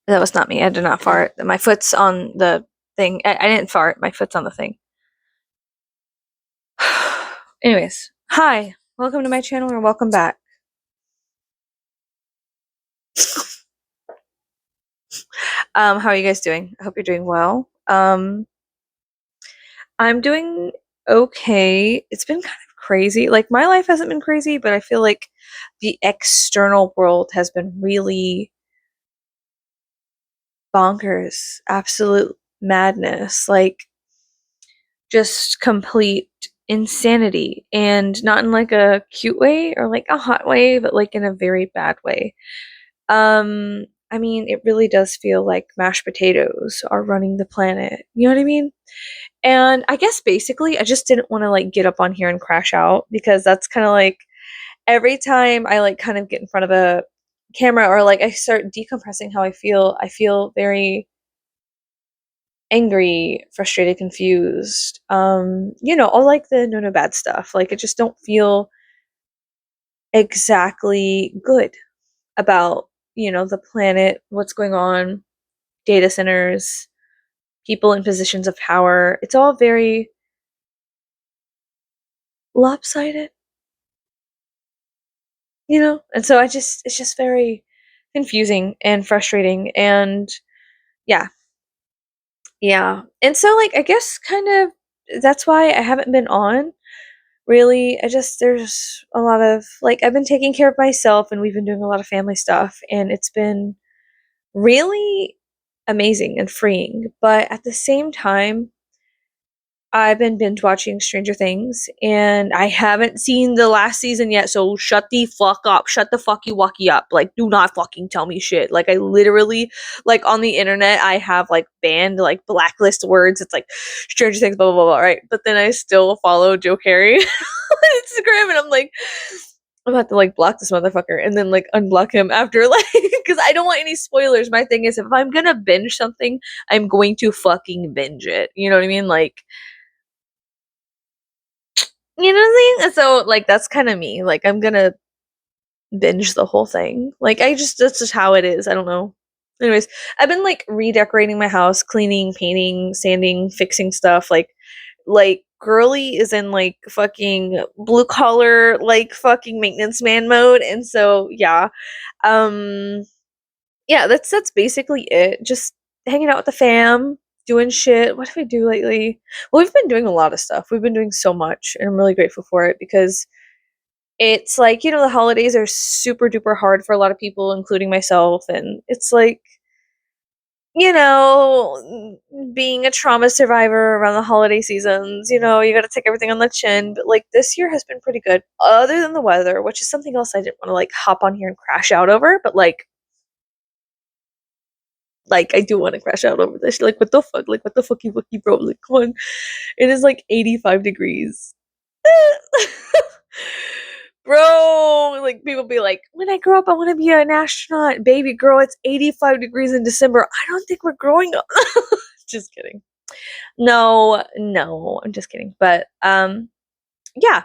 That was not me. I did not fart. My foot's on the thing. I didn't fart. My foot's on the thing. Anyways, hi. Welcome to my channel or welcome back. How are you guys doing? I hope you're doing well. I'm doing okay. It's been kind of crazy. Like my life hasn't been crazy, but I feel like the external world has been really bonkers. Absolute madness. Like just complete insanity, and not in like a cute way or like a hot way, but like in a very bad way. I mean, it really does feel like mashed potatoes are running the planet. You know what I mean? And I guess basically I just didn't want to like get up on here and crash out, because that's kind of like every time I like kind of get in front of a camera or like I start decompressing how I feel very angry, frustrated, confused. All like the no bad stuff. Like I just don't feel exactly good about, the planet, what's going on, data centers, people in positions of power. It's all very lopsided, And so it's just very confusing and frustrating, and yeah. Yeah. And so like I guess kind of that's why I haven't been on. Really, there's a lot of like I've been taking care of myself, and we've been doing a lot of family stuff, and it's been really amazing and freeing. But at the same time, I've been binge watching Stranger Things, and I haven't seen the last season yet, so shut the fuck up. Shut the fucky walkie up. Like, do not fucking tell me shit. Like, I literally, like, on the internet, I have, like, banned, like, blacklist words. It's like, Stranger Things, blah, blah, blah, blah, right? But then I still follow Joe Carey on Instagram, and I'm like, I'm about to, like, block this motherfucker and then, like, unblock him after, like, because I don't want any spoilers. My thing is, if I'm gonna binge something, I'm going to fucking binge it. You know what I mean? Like, you know what I'm saying? So, like, that's kind of me. Like, I'm gonna binge the whole thing. Like, that's just how it is. I don't know. Anyways, I've been, like, redecorating my house, cleaning, painting, sanding, fixing stuff. Like, girly is in, like, fucking blue collar, like, fucking maintenance man mode. And so, yeah. Um, yeah, that's basically it. Just hanging out with the fam, doing shit. What have I do lately? Well, we've been doing a lot of stuff. We've been doing so much, and I'm really grateful for it, because it's like, the holidays are super duper hard for a lot of people, including myself, and it's like, being a trauma survivor around the holiday seasons, you got to take everything on the chin. But like this year has been pretty good, other than the weather, which is something else I didn't want to like hop on here and crash out over. But like I do want to crash out over this. Like, what the fuck? Like, what the fucky wucky, bro? Like, come on. It is like 85 degrees. Bro, like people be like, when I grow up, I want to be an astronaut. Baby girl, it's 85 degrees in December. I don't think we're growing up. Just kidding. No, no, I'm just kidding. But yeah,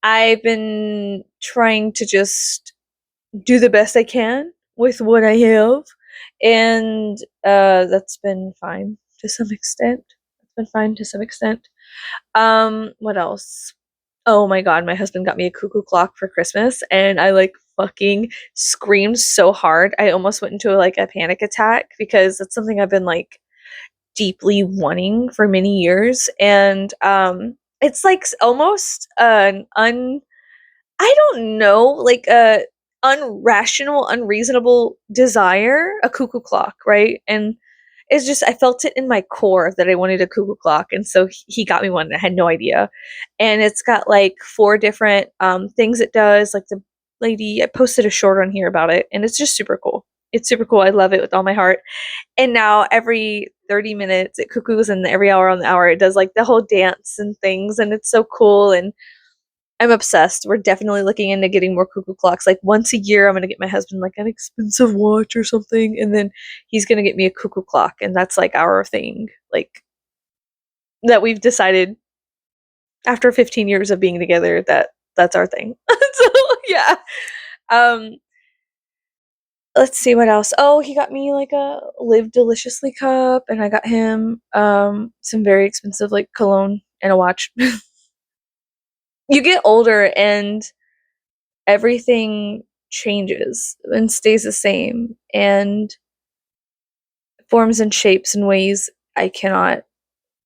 I've been trying to just do the best I can with what I have, and that's been fine to some extent. It's been fine to some extent. What else? Oh my god, my husband got me a cuckoo clock for Christmas, and I like fucking screamed so hard. I almost went into like a panic attack, because that's something I've been like deeply wanting for many years. And it's like almost an I don't know, like a unrational, unreasonable desire, a cuckoo clock, right? And it's just I felt it in my core that I wanted a cuckoo clock, and so he got me one, and I had no idea. And it's got like four different things it does. Like the lady, I posted a short on here about it, and it's just super cool. It's super cool. I love it with all my heart. And now every 30 minutes it cuckoos, and every hour on the hour it does like the whole dance and things, and it's so cool. And I'm obsessed. We're definitely looking into getting more cuckoo clocks. Like once a year, I'm gonna get my husband like an expensive watch or something, and then he's gonna get me a cuckoo clock, and that's like our thing. Like that we've decided after 15 years of being together that that's our thing. So yeah. Um let's see what else. Oh, he got me like a Live Deliciously cup, and I got him some very expensive like cologne and a watch. You get older and everything changes and stays the same and forms and shapes in ways I cannot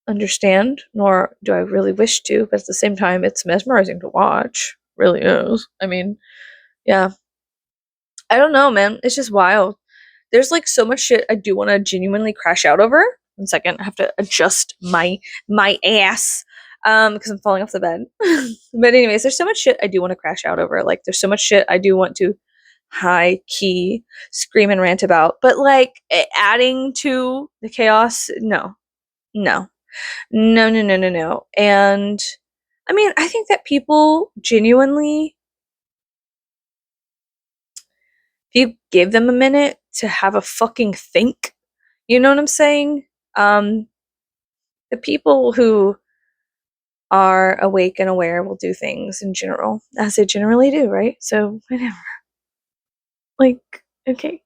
understand, nor do I really wish to, but at the same time it's mesmerizing to watch. Really is. I mean, yeah. I don't know, man. It's just wild. There's like so much shit I do want to genuinely crash out over. 1 second, I have to adjust my ass because I'm falling off the bed. But anyways, there's so much shit I do want to crash out over. Like there's so much shit I do want to high key scream and rant about. But like adding to the chaos, no. No. No, no, no, no, no. And I mean, I think that people genuinely, if you give them a minute to have a fucking think, you know what I'm saying? Um, the people who are awake and aware will do things in general, as they generally do, right? So, whatever. Like, okay.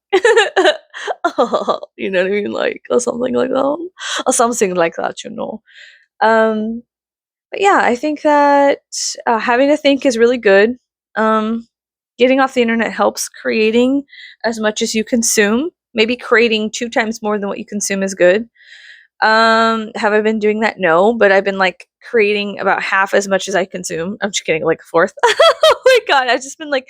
Oh, you know what I mean? Like, or something like that. Or something like that, you know. Um, but yeah, I think that having to think is really good. Getting off the internet helps creating as much as you consume. Maybe creating 2 times more than what you consume is good. Have I been doing that? No, but I've been like creating about half as much as I consume. I'm just kidding, like a fourth. Oh my god, I've just been like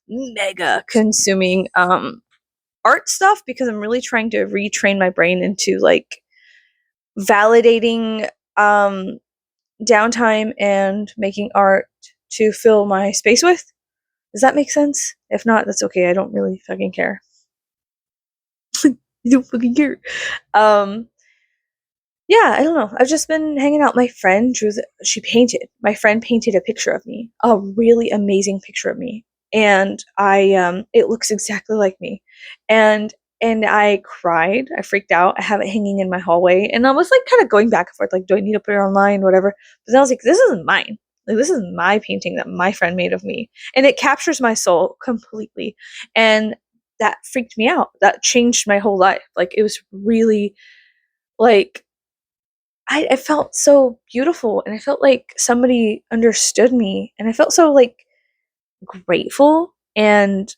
mega consuming art stuff because I'm really trying to retrain my brain into like validating downtime and making art to fill my space with. Does that make sense? If not, that's okay. I don't really fucking care. I don't fucking care. Um, yeah, I don't know. I've just been hanging out. My friend drew. She painted. My friend painted a picture of me, a really amazing picture of me, and it looks exactly like me, and I cried. I freaked out. I have it hanging in my hallway, and I was like, kind of going back and forth, like, do I need to put it online, whatever? But then I was like, this isn't mine. Like, this is my painting that my friend made of me, and it captures my soul completely, and that freaked me out. That changed my whole life. Like, it was really like I felt so beautiful and I felt like somebody understood me and I felt so like grateful and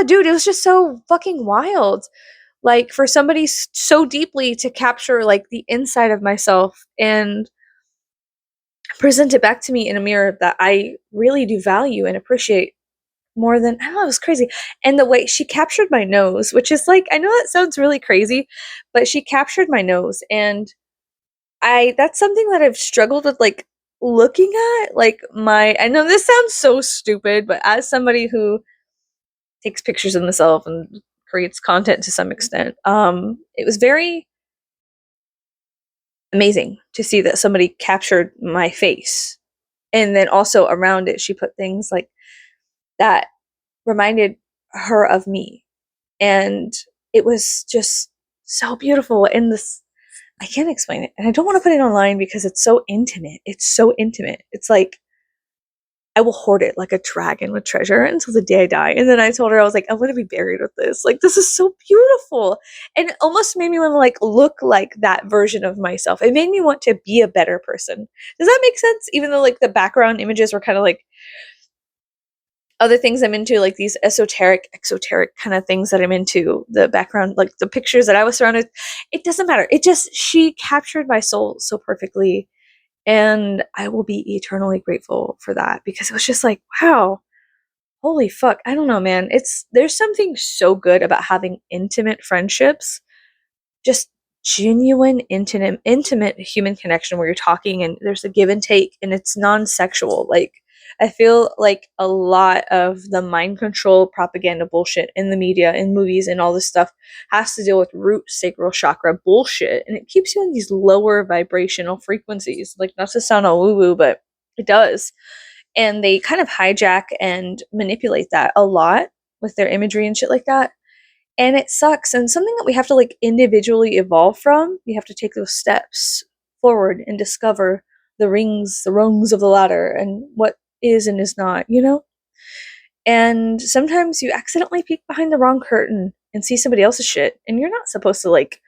dude, it was just so fucking wild. Like for somebody so deeply to capture like the inside of myself and present it back to me in a mirror that I really do value and appreciate more than I don't know, it was crazy. And the way she captured my nose, which is like I know that sounds really crazy, but she captured my nose and I that's something that I've struggled with like looking at like my I know this sounds so stupid, but as somebody who takes pictures of themselves and creates content to some extent, it was very amazing to see that somebody captured my face. And then also around it she put things like that reminded her of me. And it was just so beautiful and this I can't explain it. And I don't want to put it online because it's so intimate. It's so intimate. It's like I will hoard it like a dragon with treasure until the day I die. And then I told her, I was like, I want to be buried with this. Like, this is so beautiful. And it almost made me want to like look like that version of myself. It made me want to be a better person. Does that make sense? Even though like the background images were kind of like other things I'm into, like these exoteric kind of things that I'm into, the background, like the pictures that I was surrounded, it doesn't matter. It just, she captured my soul so perfectly. And I will be eternally grateful for that because it was just like, wow, holy fuck. I don't know, man. There's something so good about having intimate friendships, just genuine, intimate human connection where you're talking and there's a give and take and it's non-sexual. Like, I feel like a lot of the mind control propaganda bullshit in the media, in movies, and all this stuff has to deal with root sacral chakra bullshit. And it keeps you in these lower vibrational frequencies. Like, not to sound all woo woo, but it does. And they kind of hijack and manipulate that a lot with their imagery and shit like that. And it sucks. And something that we have to like individually evolve from. We have to take those steps forward and discover the rungs of the ladder and what is and is not, you know? And sometimes you accidentally peek behind the wrong curtain and see somebody else's shit, and you're not supposed to like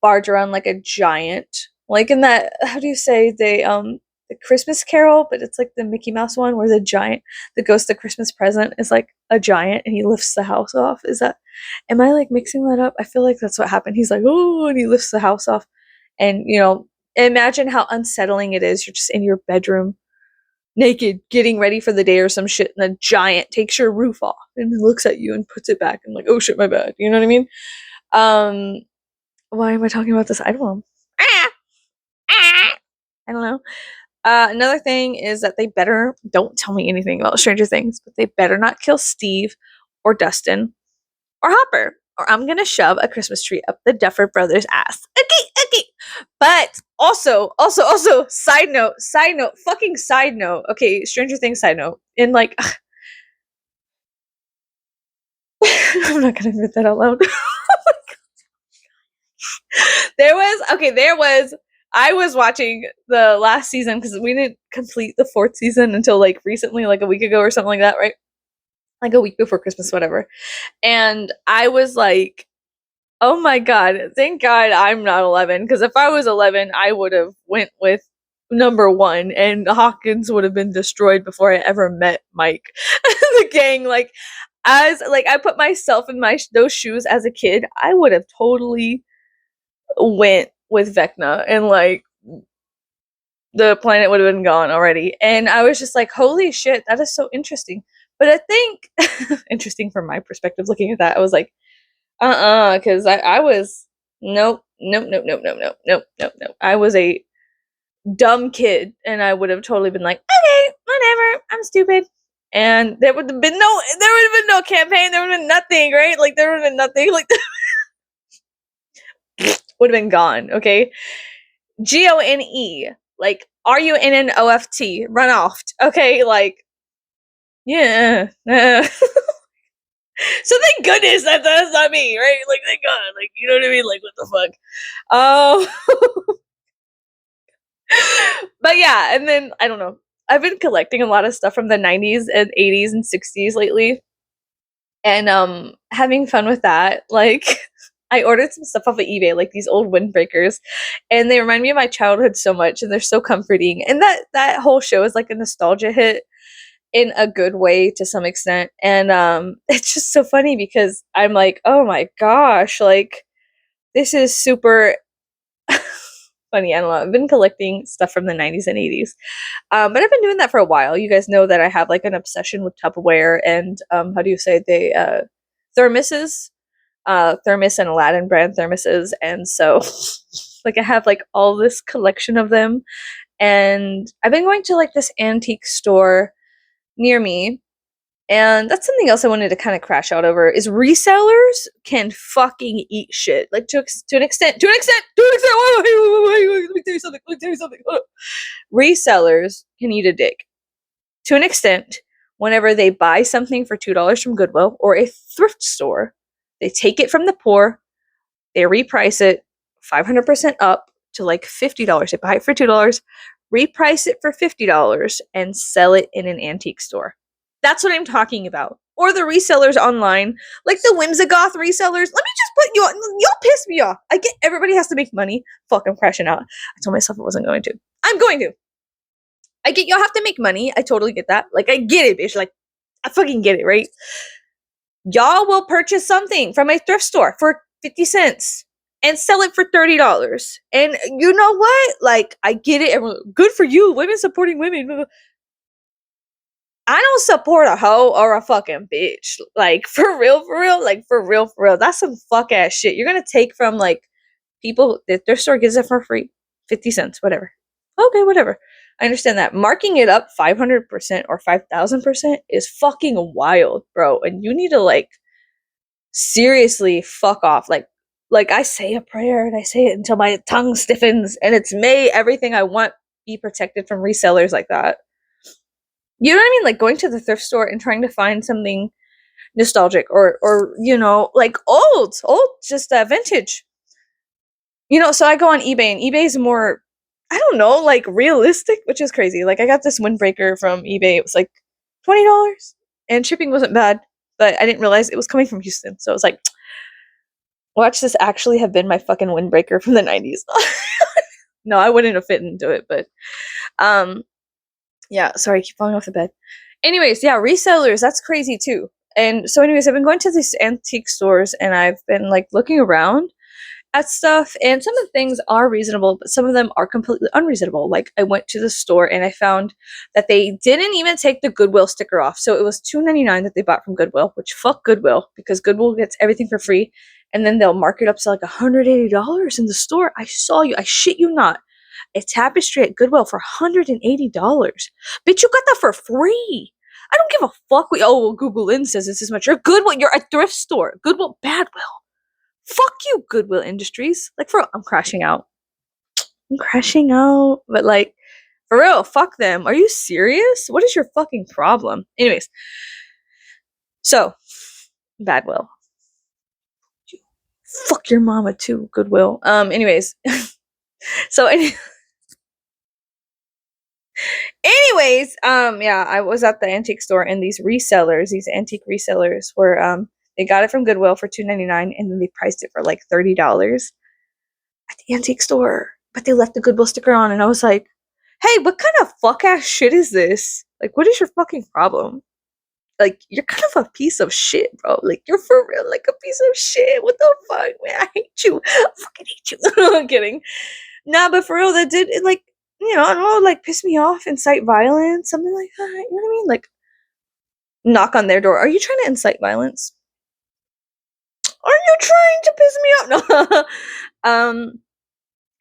barge around like a giant. Like in that, how do you say the Christmas Carol, but it's like the Mickey Mouse one where the giant, the ghost of Christmas present is like a giant and he lifts the house off. Is that, am I like mixing that up? I feel like that's what happened. He's like, oh, and he lifts the house off. And, you know, imagine how unsettling it is. You're just in your bedroom naked, getting ready for the day or some shit, and a giant takes your roof off and looks at you and puts it back and like, oh shit, my bad. You know what I mean? Um, why am I talking about this? I don't know. I don't know. Another thing is that they better don't tell me anything about Stranger Things, but they better not kill Steve or Dustin or Hopper, or I'm gonna shove a Christmas tree up the Duffer Brothers' ass. Okay. But also, side note, fucking side note. Okay, Stranger Things side note. In like, I'm not gonna admit that out loud. I was watching the last season because we didn't complete the 4th season until like recently, like a week ago or something like that, right? Like a week before Christmas, whatever. And I was like, oh my god, thank god I'm not 11, because if I was 11, I would have went with number 1 and Hawkins would have been destroyed before I ever met Mike. The gang, like, as like I put myself in those shoes as a kid, I would have totally went with Vecna and like the planet would have been gone already. And I was just like, holy shit, that is so interesting. But I think interesting from my perspective looking at that, I was like, because I was nope. I was a dumb kid and I would have totally been like, okay, whatever, I'm stupid. And there would have been no campaign, there would have been nothing, right? Like there would have been nothing, like would have been gone, okay? GONE, like RUNNOFT, run off, okay? Like, yeah. So thank goodness that's not me, right? Like thank God, like you know what I mean? Like what the fuck? But yeah, and then I don't know. I've been collecting a lot of stuff from the 90s and 80s and 60s lately, and having fun with that. Like I ordered some stuff off of eBay, like these old windbreakers, and they remind me of my childhood so much, and they're so comforting. And that whole show is like a nostalgia hit in a good way to some extent. And it's just so funny because I'm like, oh my gosh, like this is super funny. I don't know. I've been collecting stuff from the 90s and 80s. But I've been doing that for a while. You guys know that I have like an obsession with Tupperware and how do you say thermoses, thermos and Aladdin brand thermoses, and so like I have like all this collection of them, and I've been going to like this antique store near me, and that's something else I wanted to kind of crash out over is resellers can fucking eat shit, like to an extent. Wait, let me tell you something. Resellers can eat a dick to an extent. Whenever they buy something for $2 from Goodwill or a thrift store, they take it from the poor, they reprice it 500% up to like $50. They buy it for $2, reprice it for $50, and sell it in an antique store. That's what I'm talking about. Or the resellers online, like the Whimsigoth resellers. Let me just put you on. Y'all piss me off. I get everybody has to make money. Fuck, I'm crashing out. I told myself I wasn't going to. I'm going to. I get y'all have to make money. I totally get that. Like, I get it, bitch. Like, I fucking get it, right? Y'all will purchase something from a thrift store for 50 cents and sell it for $30. And you know what? Like, I get it. Everyone, good for you. Women supporting women. I don't support a hoe or a fucking bitch. Like, for real, like, for real. That's some fuck ass shit. You're gonna take from, like, people that their store gives it for free. 50 cents, whatever. Okay, whatever. I understand that. Marking it up 500% or 5,000% is fucking wild, bro. And you need to, like, seriously fuck off. Like, I say a prayer and I say it until my tongue stiffens, and it's may everything I want be protected from resellers like that. You know what I mean? Like going to the thrift store and trying to find something nostalgic or you know, like old, just vintage. You know, so I go on eBay, and eBay is more, I don't know, like realistic, which is crazy. Like I got this windbreaker from eBay. It was like $20. and shipping wasn't bad, but I didn't realize it was coming from Houston. So I was like, watch this actually have been my fucking windbreaker from the 90s. No, I wouldn't have fit into it, but yeah, sorry, I keep falling off the bed. Anyways, yeah, resellers, that's crazy too. And so anyways, I've been going to these antique stores and I've been like looking around at stuff, and some of the things are reasonable, but some of them are completely unreasonable. Like I went to the store and I found that they didn't even take the Goodwill sticker off. So it was $2.99 that they bought from Goodwill, which fuck Goodwill, because Goodwill gets everything for free and then they'll mark it up to like $180 in the store. I saw you, I shit you not. A tapestry at Goodwill for $180. Bitch, you got that for free. I don't give a fuck. Well, Google In says it's this much. You're Goodwill. You're a thrift store. Goodwill, Badwill. Fuck you, Goodwill Industries. Like, I'm crashing out. I'm crashing out. But, like, for real, fuck them. Are you serious? What is your fucking problem? Anyways. So, Badwill. Fuck your mama, too, Goodwill. Anyways. So, anyways, yeah, I was at the antique store and these antique resellers were, they got it from Goodwill for $2.99 and then they priced it for like $30 at the antique store. But they left the Goodwill sticker on and I was like, hey, what kind of fuck ass shit is this? Like, what is your fucking problem? Like, you're kind of a piece of shit, bro. Like, you're for real, like a piece of shit. What the fuck, man? I hate you. I fucking hate you. I'm kidding. Nah, but for real, that did, it, like, you know, I don't know, like, piss me off, incite violence, something like that. You know what I mean? Like, knock on their door. Are you trying to incite violence? Are you trying to piss me off? No.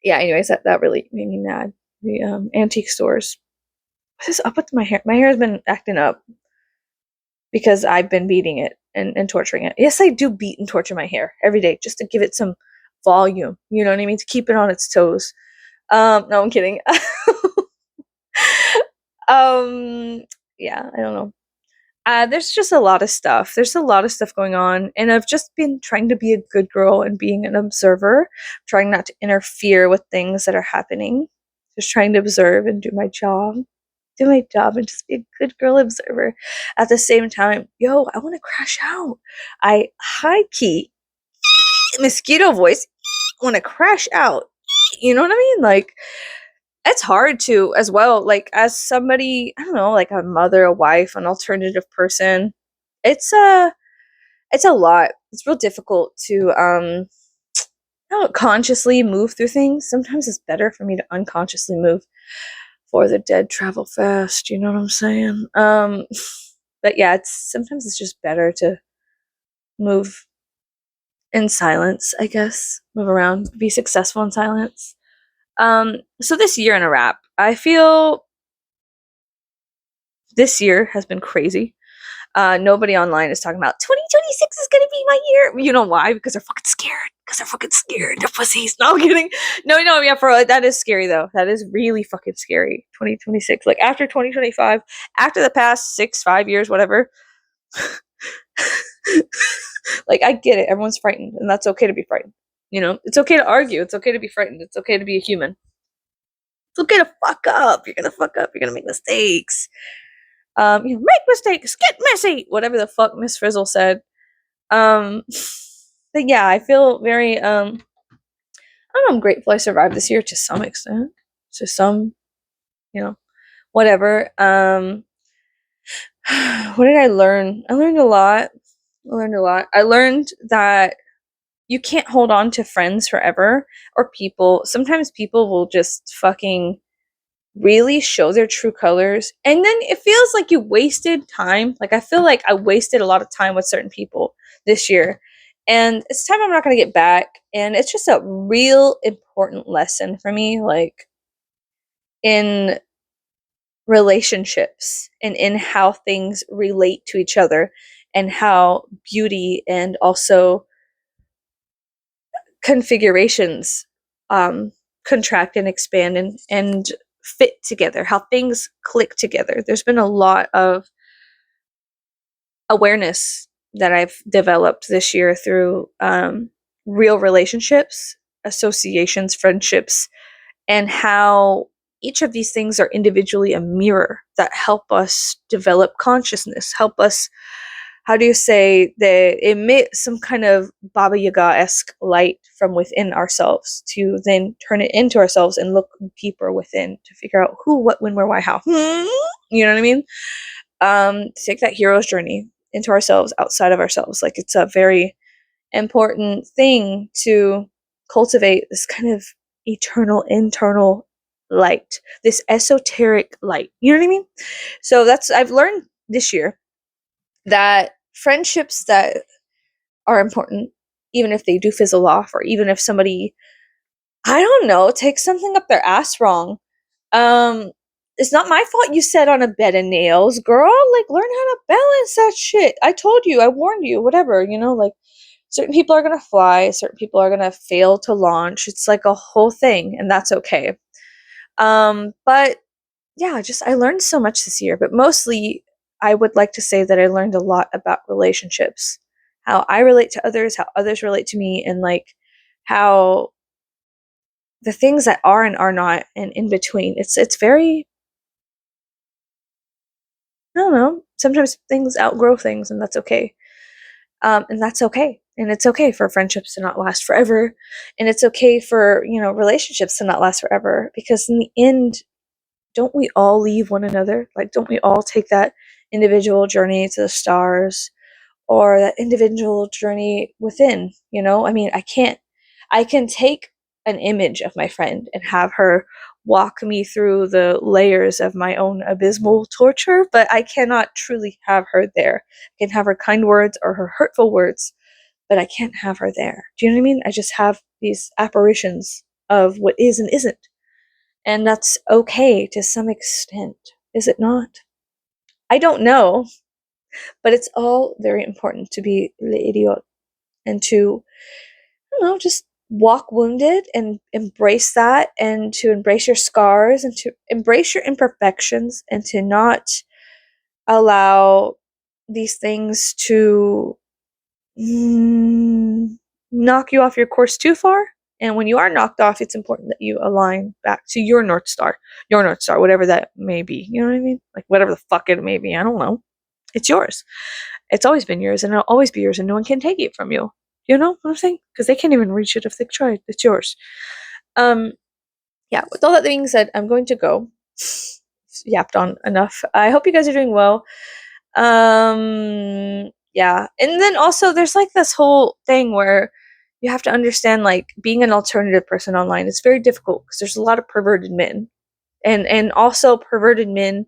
Yeah, anyways, that really made me mad. The antique stores. What is up with my hair? My hair has been acting up because I've been beating it and torturing it. Yes, I do beat and torture my hair every day just to give it some volume. You know what I mean? To keep it on its toes. No, I'm kidding. Yeah, I don't know. There's just a lot of stuff. There's a lot of stuff going on, and I've just been trying to be a good girl and being an observer, trying not to interfere with things that are happening. Just trying to observe and do my job. Do my job and just be a good girl observer. At the same time, yo, I want to crash out. I high key mosquito voice want to crash out. You know what I mean? Like, it's hard to as well, like as somebody, I don't know, like a mother, a wife, an alternative person. It's a lot. It's real difficult to I don't consciously move through things. Sometimes it's better for me to unconsciously move. For the dead travel fast, you know what I'm saying? But yeah, sometimes it's just better to move in silence, I guess. Move around, be successful in silence. So this year in a wrap, I feel this year has been crazy. Nobody online is talking about 2026 is gonna be my year. You know why? Because they're fucking scared. Because they're fucking scared. They're pussies. No, I'm kidding. No, yeah, for that is scary though. That is really fucking scary. 2026, like after 2025, after the past 5 years, whatever. Like I get it. Everyone's frightened, and that's okay to be frightened. You know, it's okay to argue. It's okay to be frightened. It's okay to be a human. It's okay to fuck up. You're gonna fuck up. You're gonna make mistakes. Make mistakes, get messy, whatever the fuck Miss Frizzle said. But yeah, I feel very, I don't know, I'm grateful I survived this year to some extent, to some, you know, whatever. What did I learn? I learned a lot. I learned that you can't hold on to friends forever or people. Sometimes people will just fucking really show their true colors, and then it feels like you wasted time. Like I feel like I wasted a lot of time with certain people this year, and it's time I'm not going to get back. And it's just a real important lesson for me, like in relationships and in how things relate to each other, and how beauty and also configurations contract and expand and fit together, how things click together. There's been a lot of awareness that I've developed this year through real relationships, associations, friendships, and how each of these things are individually a mirror that help us develop consciousness, help us, how do you say, they emit some kind of Baba Yaga-esque light from within ourselves to then turn it into ourselves and look deeper within to figure out who, what, when, where, why, how. You know what I mean? Take that hero's journey into ourselves, outside of ourselves. Like, it's a very important thing to cultivate this kind of eternal internal light, this esoteric light. You know what I mean? So I've learned this year that friendships that are important, even if they do fizzle off, or even if somebody, I don't know, takes something up their ass wrong, um, it's not my fault you sat on a bed of nails, girl. Like, learn how to balance that shit. I told you, I warned you, whatever, like, certain people are going to fly, certain people are going to fail to launch. It's like a whole thing, and that's okay. But yeah, I learned so much this year, but mostly I would like to say that I learned a lot about relationships, how I relate to others, how others relate to me, and like how the things that are and are not and in between. It's very, I don't know, sometimes things outgrow things, and that's okay. And that's okay. And it's okay for friendships to not last forever. And it's okay for, relationships to not last forever. Because in the end, don't we all leave one another? Like, don't we all take that individual journey to the stars, or that individual journey within? I mean, I can take an image of my friend and have her walk me through the layers of my own abysmal torture, but I cannot truly have her there. I can have her kind words or her hurtful words, but I can't have her there. Do you know what I mean? I just have these apparitions of what is and isn't. And that's okay to some extent, is it not? I don't know, but it's all very important to be l'idiot and to, I don't know, just walk wounded and embrace that, and to embrace your scars and to embrace your imperfections, and to not allow these things to knock you off your course too far. And when you are knocked off, it's important that you align back to your North Star, whatever that may be. You know what I mean? Like, whatever the fuck it may be. I don't know. It's yours. It's always been yours, and it'll always be yours, and no one can take it from you. You know what I'm saying? Because they can't even reach it if they tried. It's yours. Yeah, with all that being said, I'm going to go. Yapped on enough. I hope you guys are doing well. Yeah. And then also there's like this whole thing where you have to understand, like, being an alternative person online is very difficult because there's a lot of perverted men. And also perverted men,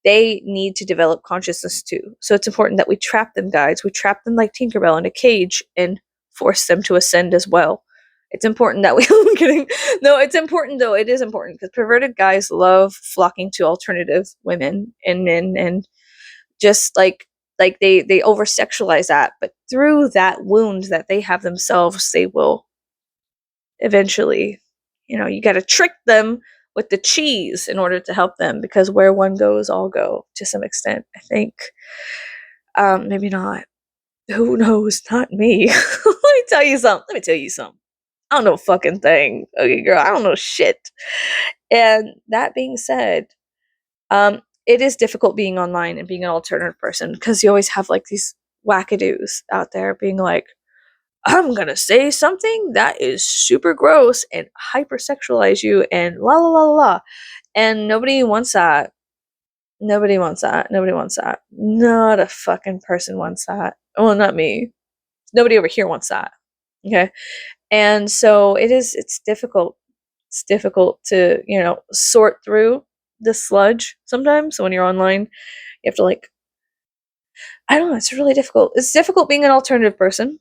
they need to develop consciousness too. So it's important that we trap them, guys. We trap them like Tinkerbell in a cage and force them to ascend as well. It's important that we I'm kidding. No, it's important though. It is important because perverted guys love flocking to alternative women and men, and just like they over sexualize that, but through that wound that they have themselves, they will eventually, you got to trick them with the cheese in order to help them, because where one goes, all go to some extent, I think. Maybe not. Who knows? Not me. Let me tell you something. I don't know a fucking thing. Okay, girl, I don't know shit. And that being said, it is difficult being online and being an alternative person, because you always have like these wackadoos out there being like, I'm gonna say something that is super gross and hypersexualize you and la la la la la. And nobody wants that. Nobody wants that. Nobody wants that. Not a fucking person wants that. Well, not me. Nobody over here wants that. Okay. And so it's difficult. It's difficult to, sort through the sludge sometimes when you're online. You have to, like, I don't know, it's really difficult. It's difficult being an alternative person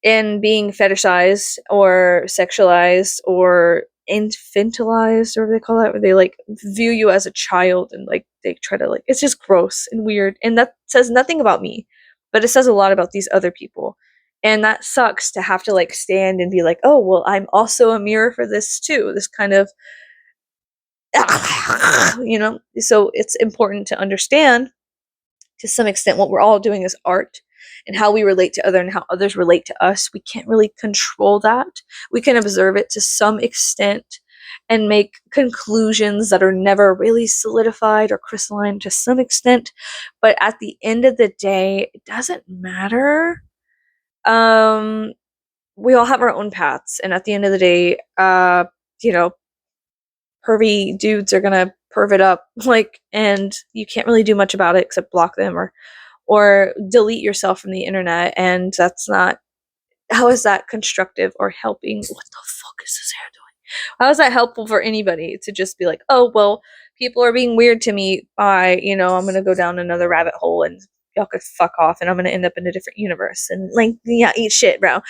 and being fetishized or sexualized or infantilized, or what they call that, where they like view you as a child and like they try to, like, it's just gross and weird. And that says nothing about me, but it says a lot about these other people. And that sucks to have to like stand and be like, oh, well, I'm also a mirror for this too. This kind of, so it's important to understand to some extent what we're all doing is art, and how we relate to other and how others relate to us. We can't really control that. We can observe it to some extent, and make conclusions that are never really solidified or crystalline to some extent. But at the end of the day, it doesn't matter. We all have our own paths, and at the end of the day, you know, pervy dudes are gonna perv it up, like, and you can't really do much about it except block them or delete yourself from the internet, and that's not, how is that constructive or helping? What the fuck is this hair doing? How is that helpful for anybody to just be like, oh, well, people are being weird to me. I'm going to go down another rabbit hole and y'all could fuck off and I'm going to end up in a different universe and like, yeah, eat shit, bro.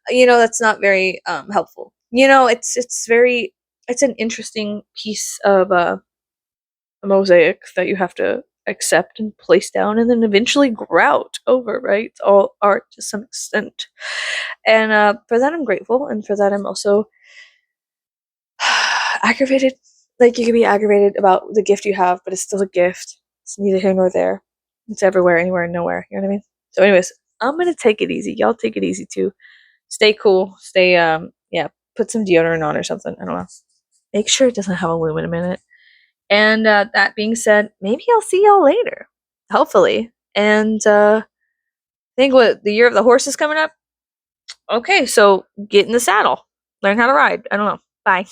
That's not very helpful. It's an interesting piece of a mosaic that you have to accept and place down and then eventually grout over, right? It's all art to some extent. And for that, I'm grateful. And for that, I'm also aggravated. Like, you can be aggravated about the gift you have, but it's still a gift. It's neither here nor there. It's everywhere, anywhere, and nowhere. You know what I mean? So, anyways, I'm going to take it easy. Y'all take it easy too. Stay cool. Stay, yeah, put some deodorant on or something. I don't know. Make sure it doesn't have aluminum in it. And that being said, maybe I'll see y'all later. Hopefully. And I think what, the year of the horse is coming up? Okay, so get in the saddle. Learn how to ride. I don't know. Bye.